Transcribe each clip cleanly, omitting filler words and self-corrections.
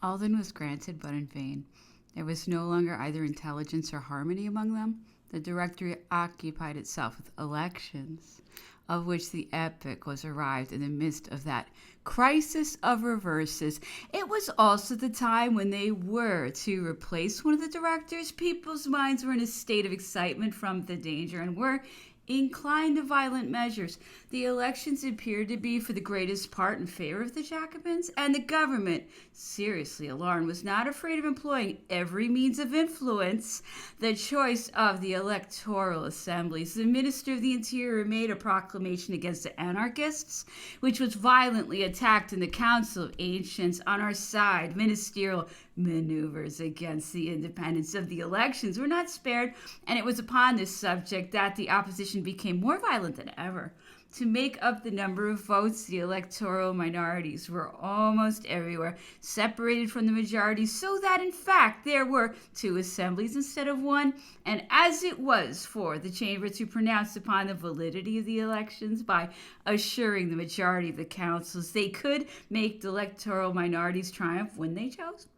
All then was granted, but in vain. There was no longer either intelligence or harmony among them. The Directory occupied itself with elections, of which the epoch was arrived in the midst of that crisis of reverses. It was also the time when they were to replace one of the directors. People's minds were in a state of excitement from the danger and were inclined to violent measures. The elections appeared to be for the greatest part in favor of the Jacobins, and the government, seriously alarmed, was not afraid of employing every means of influence. The choice of the electoral assemblies. The Minister of the Interior made a proclamation against the anarchists, which was violently attacked in the Council of Ancients. On our side, ministerial maneuvers against the independence of the elections were not spared, and it was upon this subject that the opposition became more violent than ever. To make up the number of votes, the electoral minorities were almost everywhere separated from the majority, so that in fact there were two assemblies instead of one. And as it was for the chamber to pronounce upon the validity of the elections by assuring the majority of the councils, they could make the electoral minorities triumph when they chose.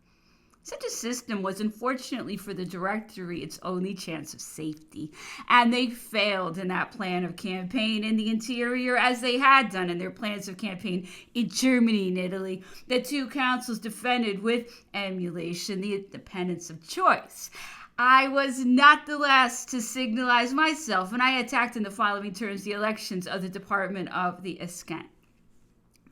Such a system was, unfortunately for the Directory, its only chance of safety, and they failed in that plan of campaign in the interior as they had done in their plans of campaign in Germany and Italy. The two councils defended with emulation the independence of choice. I was not the last to signalize myself, and I attacked in the following terms the elections of the Department of the Escant.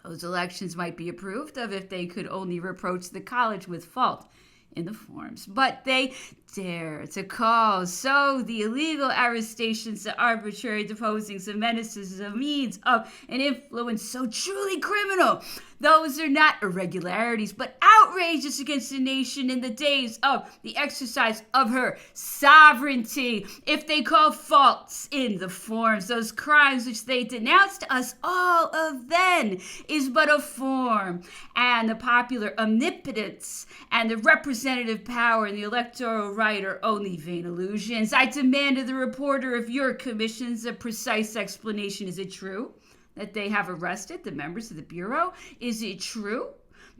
Those elections might be approved of if they could only reproach the college with fault in the forms, but they dare to call so the illegal arrestations, the arbitrary deposings, the menaces, the means of an influence so truly criminal. Those are not irregularities, but outrages against the nation in the days of the exercise of her sovereignty. If they call faults in the forms, those crimes which they denounce to us, all of them is but a form, and the popular omnipotence and the representative power and the electoral right are only vain illusions. I demand of the reporter of your commissions a precise explanation. Is it true that they have arrested the members of the Bureau? Is it true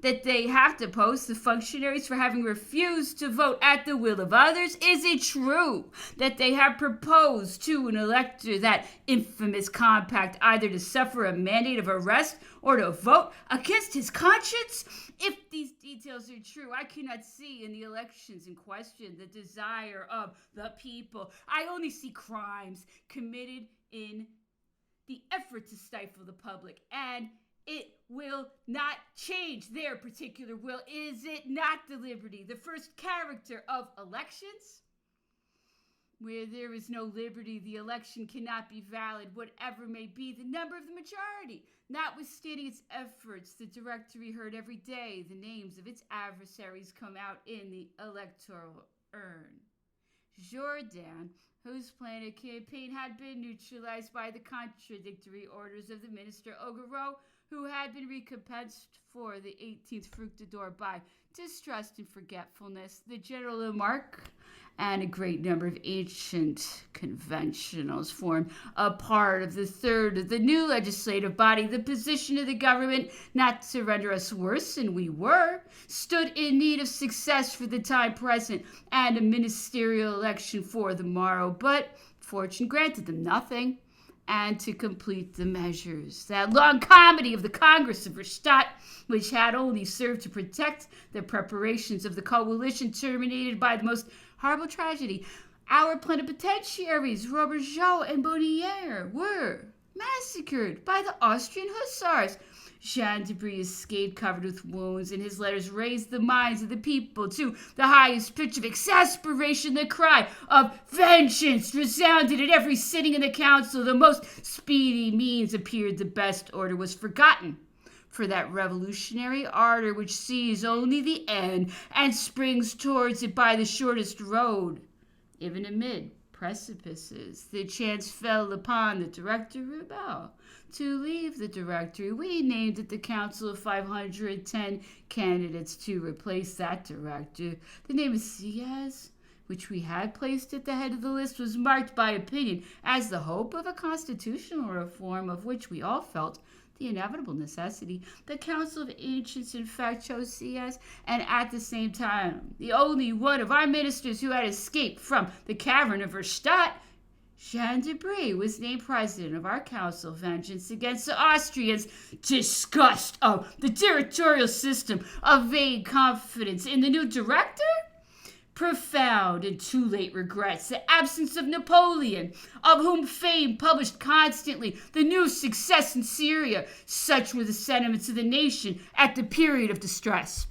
that they have deposed the functionaries for having refused to vote at the will of others? Is it true that they have proposed to an elector that infamous compact, either to suffer a mandate of arrest or to vote against his conscience? If these details are true, I cannot see in the elections in question the desire of the people. I only see crimes committed in the effort to stifle the public, and it will not change their particular will. Is it not the liberty, the first character of elections? Where there is no liberty, the election cannot be valid, whatever may be the number of the majority. Notwithstanding its efforts, the Directory heard every day the names of its adversaries come out in the electoral urn. Jourdan, whose plan of campaign had been neutralized by the contradictory orders of the minister Augereau, who had been recompensed for the 18th Fructidor by distrust and forgetfulness, the General Lamarck, and a great number of ancient conventionals formed a part of the third of the new legislative body. The position of the government, not to render us worse than we were, stood in need of success for the time present and a ministerial election for the morrow, but fortune granted them nothing. And to complete the measures, that long comedy of the Congress of Verstadt, which had only served to protect the preparations of the coalition, terminated by the most horrible tragedy. Our plenipotentiaries, Robergeau and Bonnier, were massacred by the Austrian hussars. Jean de Brie escaped covered with wounds, and his letters raised the minds of the people to the highest pitch of exasperation. The cry of vengeance resounded at every sitting in the council. The most speedy means appeared the best. Order was forgotten for that revolutionary ardor which sees only the end and springs towards it by the shortest road. Even amid precipices, the chance fell upon the Director Rebel to leave the Directory. We named at the Council of 510 candidates to replace that director. The name of Sieyès, which we had placed at the head of the list, was marked by opinion as the hope of a constitutional reform of which we all felt the inevitable necessity, the Council of Ancients in fact chose C.S., and at the same time, the only one of our ministers who had escaped from the cavern of Verstadt, Jean de Brie, was named president of our council. Vengeance against the Austrians, disgust of the territorial system, of vague confidence in the new director, profound and too late regrets the absence of Napoleon, of whom fame published constantly the new success in Syria. Such were the sentiments of the nation at the period of distress.